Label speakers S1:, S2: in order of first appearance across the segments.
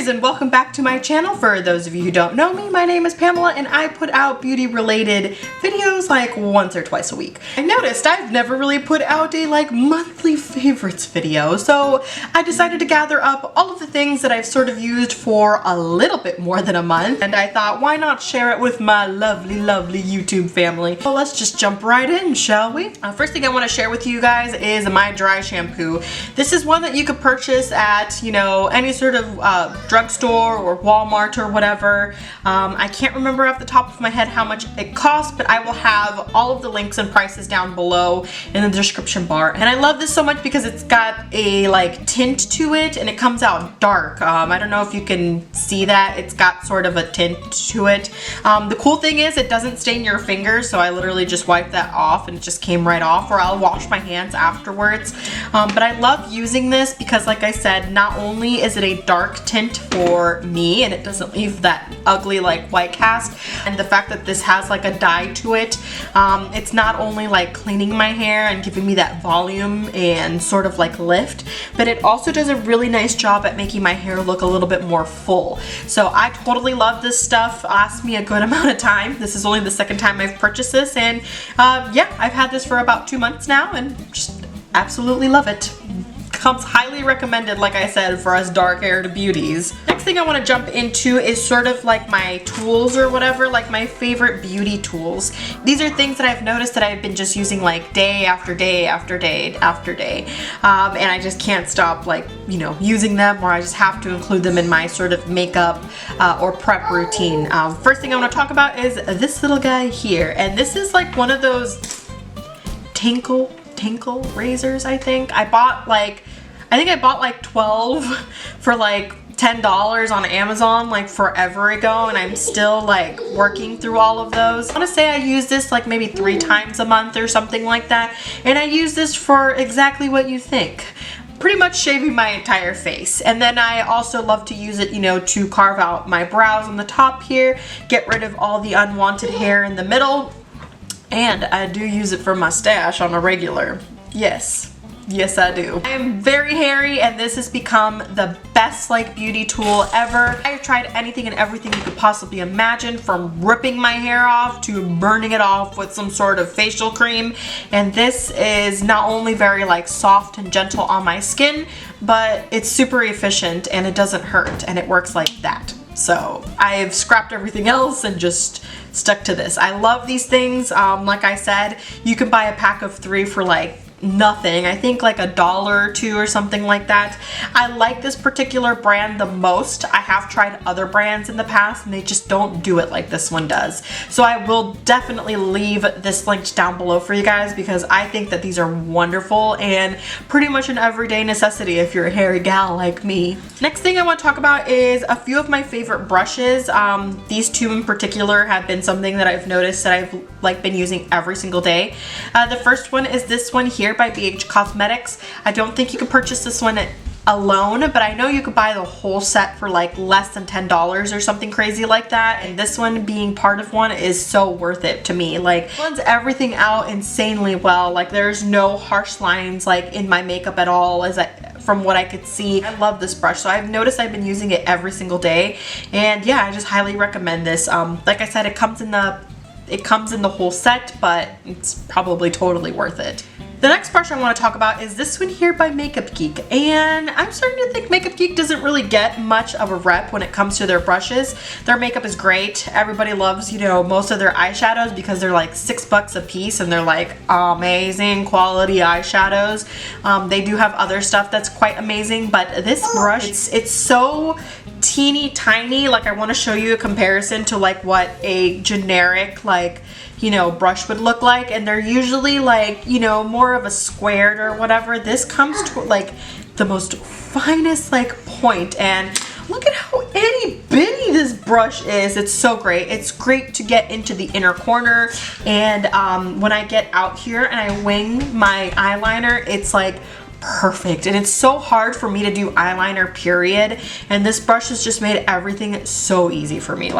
S1: and welcome back to my channel. For those of you who don't know me, my name is Pamela and I put out beauty related videos like once or twice a week. I noticed I've never really put out a monthly favorites video, so I decided to gather up all of the things that I've sort of used for a little bit more than a month, and I thought why not share it with my lovely YouTube family. Well, let's just jump right in, shall we? First thing I want to share with you guys is my dry shampoo. This is one that you could purchase at, you know, any sort of drugstore or Walmart or whatever. I can't remember off the top of my head how much it costs, but I will have all of the links and prices down below in the description bar. And I love this so much because it's got a tint to it and it comes out dark. I don't know if you can see that. It's got sort of a tint to it. The cool thing is it doesn't stain your fingers, so I literally just wiped that off and it just came right off, or I'll wash my hands afterwards. But I love using this because, like I said, not only is it a dark tint for me and it doesn't leave that ugly white cast, and the fact that this has a dye to it, it's not only cleaning my hair and giving me that volume and sort of lift, but it also does a really nice job at making my hair look a little bit more full. So I totally love this stuff. Lasts me a good amount of time. This is only the second time I've purchased this, and yeah, I've had this for about 2 months now and just absolutely love it. Comes highly recommended, like I said, for us dark-haired beauties. Next thing I want to jump into is sort of my tools or whatever, my favorite beauty tools. These are things that I've noticed that I've been just using day after day after day after day, and I just can't stop using them, or I just have to include them in my sort of makeup or prep routine. First thing I want to talk about is this little guy here, and this is one of those TINKLE razors. I think I bought I bought 12 for $10 on Amazon forever ago, and I'm still working through all of those. I want to say I use this maybe 3 times a month or something like that, and I use this for exactly what you think. Pretty much shaving my entire face. And then I also love to use it, to carve out my brows on the top here, get rid of all the unwanted hair in the middle. And I do use it for mustache on a regular. Yes, I do. I am very hairy, and this has become the best beauty tool ever. I've tried anything and everything you could possibly imagine, from ripping my hair off to burning it off with some sort of facial cream. And this is not only very soft and gentle on my skin, but it's super efficient and it doesn't hurt, and it works like that. So I've scrapped everything else and just stuck to this. I love these things. Like I said, you can buy a pack of 3 for nothing. I think $1 or $2 or something like that. I like this particular brand the most. I have tried other brands in the past and they just don't do it like this one does. So I will definitely leave this linked down below for you guys because I think that these are wonderful and pretty much an everyday necessity if you're a hairy gal like me. Next thing I want to talk about is a few of my favorite brushes. These 2 in particular have been something that I've noticed that I've been using every single day. The first one is this one here by BH Cosmetics. I don't think you can purchase this one alone, but I know you could buy the whole set for less than $10 or something crazy like that, and this one being part of one is so worth it to me. It blends everything out insanely well. There's no harsh lines in my makeup at all, from what I could see. I love this brush, so I've noticed I've been using it every single day, and yeah, I just highly recommend this. Like I said, it comes in the whole set, but it's probably totally worth it. The next brush I want to talk about is this one here by Makeup Geek, and I'm starting to think Makeup Geek doesn't really get much of a rep when it comes to their brushes. Their makeup is great. Everybody loves, most of their eyeshadows because they're $6 a piece and they're amazing quality eyeshadows. They do have other stuff that's quite amazing, but this brush, it's so teeny tiny. I want to show you a comparison to what a generic brush would look like, and they're usually more of a squared or whatever. This comes to the most finest point, and look at how itty bitty this brush is. It's so great. It's great to get into the inner corner, and when I get out here and I wing my eyeliner, it's perfect. And it's so hard for me to do eyeliner, period, and this brush has just made everything so easy for me.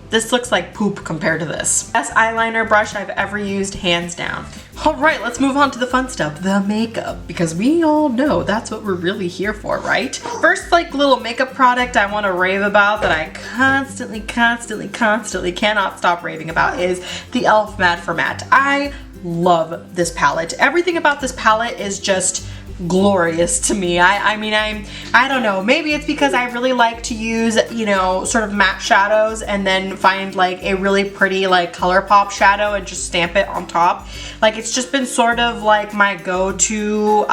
S1: This looks like poop compared to this. Best eyeliner brush I've ever used, hands down. All right, let's move on to the fun stuff, the makeup, because we all know that's what we're really here for, right? First, like, little makeup product I want to rave about that I constantly cannot stop raving about is the e.l.f. Matte for Matte. I love this palette. Everything about this palette is just glorious to me. I mean, I don't know, maybe it's because I really like to use, you know, sort of matte shadows and then find like a really pretty like ColourPop shadow and just stamp it on top. Like, it's just been sort of like my go-to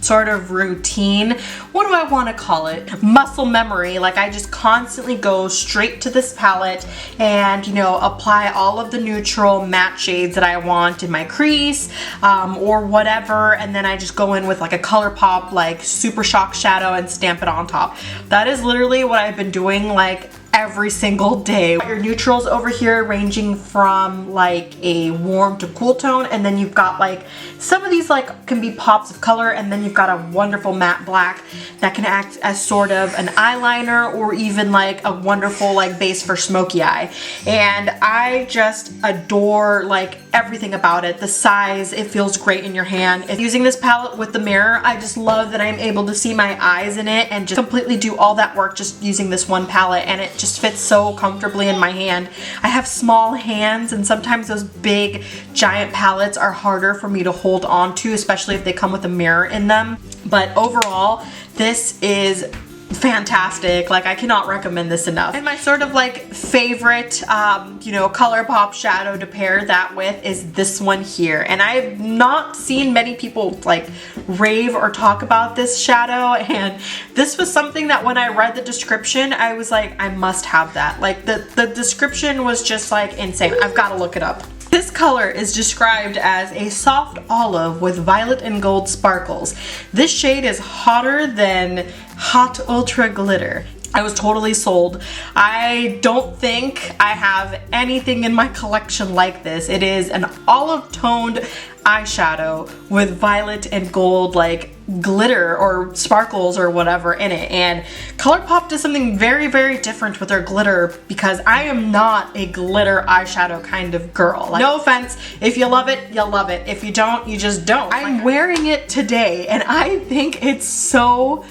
S1: sort of routine. What do I want to call it? Muscle memory. Like, I just constantly go straight to this palette and, you know, apply all of the neutral matte shades that I want in my crease or whatever, and then I just go in with like a ColourPop like Super Shock shadow and stamp it on top. That is literally what I've been doing like every single day. Your neutrals over here ranging from like a warm to cool tone, and then you've got like some of these like can be pops of color, and then you've got a wonderful matte black that can act as sort of an eyeliner or even like a wonderful like base for smoky eye. And I just adore like everything about it. The size, it feels great in your hand. If using this palette with the mirror, I just love that I'm able to see my eyes in it and just completely do all that work just using this one palette, and it just fits so comfortably in my hand. I have small hands, and sometimes those big giant palettes are harder for me to hold on to, especially if they come with a mirror in them. But overall, this is fantastic. Like, I cannot recommend this enough. And my sort of like favorite you know, ColourPop shadow to pair that with is this one here, and I've not seen many people like rave or talk about this shadow, and this was something that when I read the description I was like, I must have that. Like, the description was just like insane. I've got to look it up. This color is described as a soft olive with violet and gold sparkles. This shade is hotter than hot ultra glitter. I was totally sold. I don't think I have anything in my collection like this. It is an olive toned eyeshadow with violet and gold like glitter or sparkles or whatever in it, and ColourPop does something very different with their glitter, because I am not a glitter eyeshadow kind of girl. Like, no offense, if you love it, you love it. If you don't, you just don't. I'm wearing it today and I think it's so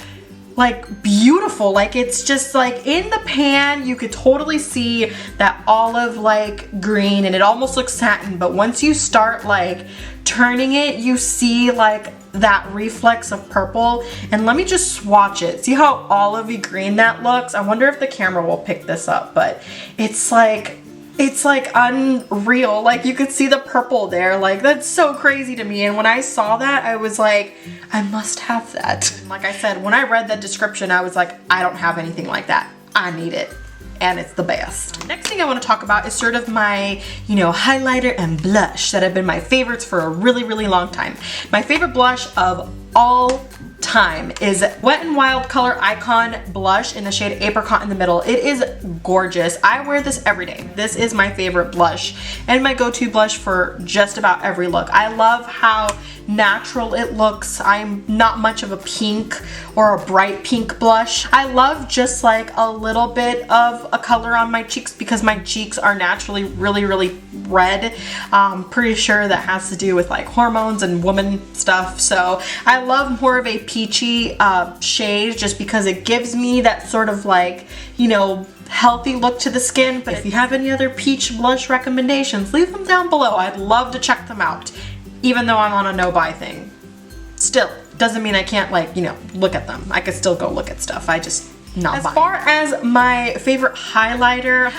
S1: like beautiful. Like, it's just like in the pan you could totally see that olive like green, and it almost looks satin, but once you start like turning it, you see like that reflex of purple. And let me just swatch it. See how olivey green that looks? I wonder if the camera will pick this up, but it's like unreal. Like, you could see the purple there. Like, that's so crazy to me. And when I saw that, I was like, I must have that. Like I said, when I read that description, I was like, I don't have anything like that. I need it. And it's the best. Next thing I want to talk about is sort of my, you know, highlighter and blush that have been my favorites for a really long time. My favorite blush of all time is Wet n Wild Color Icon blush in the shade Apricot in the middle. It is gorgeous. I wear this every day. This is my favorite blush and my go-to blush for just about every look. I love how natural it looks. I'm not much of a pink or a bright pink blush. I love just like a little bit of a color on my cheeks because my cheeks are naturally really red. Pretty sure that has to do with like hormones and woman stuff. So I love more of a peachy shade just because it gives me that sort of like, you know, healthy look to the skin. But if you have any other peach blush recommendations, leave them down below. I'd love to check them out. Even though I'm on a no-buy thing. Still, doesn't mean I can't, like, you know, look at them. I could still go look at stuff. I just not buy. As far as my favorite highlighter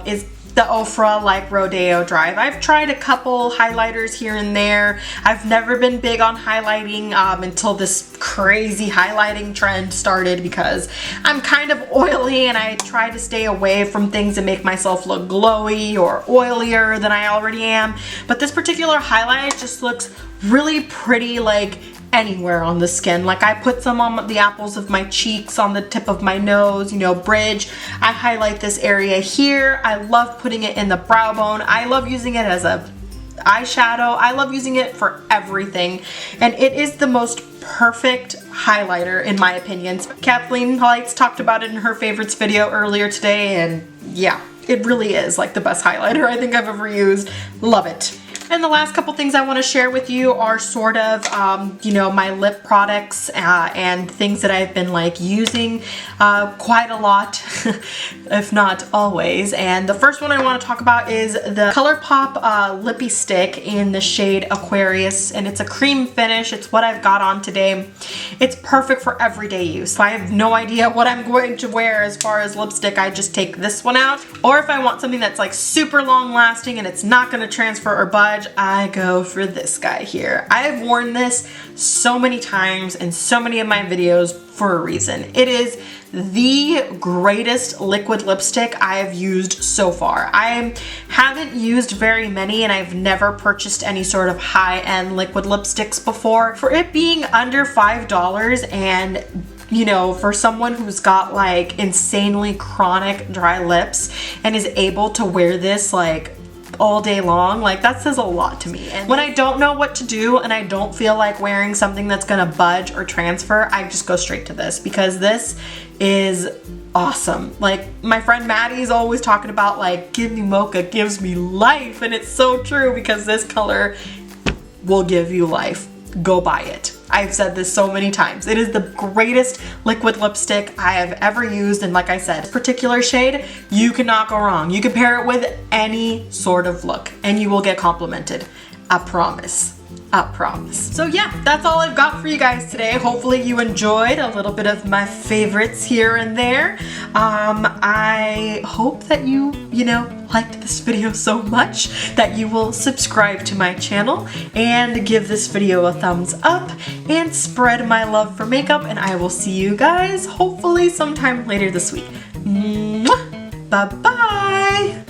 S1: is the OFRA like RODEO Drive. I've tried a couple highlighters here and there. I've never been big on highlighting until this crazy highlighting trend started because I'm kind of oily and I try to stay away from things that make myself look glowy or oilier than I already am. But this particular highlight just looks really pretty like anywhere on the skin. Like, I put some on the apples of my cheeks, on the tip of my nose, you know, bridge. I highlight this area here. I love putting it in the brow bone. I love using it as a eyeshadow. I love using it for everything. And it is the most perfect highlighter in my opinion. Kathleen Lights talked about it in her favorites video earlier today, and yeah. it really is like the best highlighter I think I've ever used. Love it. And the last couple things I want to share with you are sort of, you know, my lip products and things that I've been like using quite a lot, if not always. And the first one I want to talk about is the ColourPop Lippie Stick in the shade Aquarius, and it's a cream finish. It's what I've got on today. It's perfect for everyday use. I have no idea what I'm going to wear as far as lipstick. I just take this one out. Or if I want something that's like super long lasting and it's not going to transfer or budge, I go for this guy here. I have worn this so many times in so many of my videos for a reason. It is the greatest liquid lipstick I have used so far. I haven't used very many and I've never purchased any sort of high-end liquid lipsticks before. For it being under $5 and you know, for someone who's got like insanely chronic dry lips and is able to wear this like all day long, like that says a lot to me. And when I don't know what to do and I don't feel like wearing something that's gonna budge or transfer, I just go straight to this because this is awesome. Like my friend Maddie's always talking about like, give me mocha gives me life, and it's so true because this color will give you life. Go buy it. I've said this so many times. It is the greatest liquid lipstick I have ever used, and like I said, this particular shade, you cannot go wrong. You can pair it with any sort of look and you will get complimented. I promise. I promise. So yeah, that's all I've got for you guys today. Hopefully you enjoyed a little bit of my favorites here and there. I hope that you liked this video so much that you will subscribe to my channel and give this video a thumbs up and spread my love for makeup, and I will see you guys hopefully sometime later this week. Bye bye.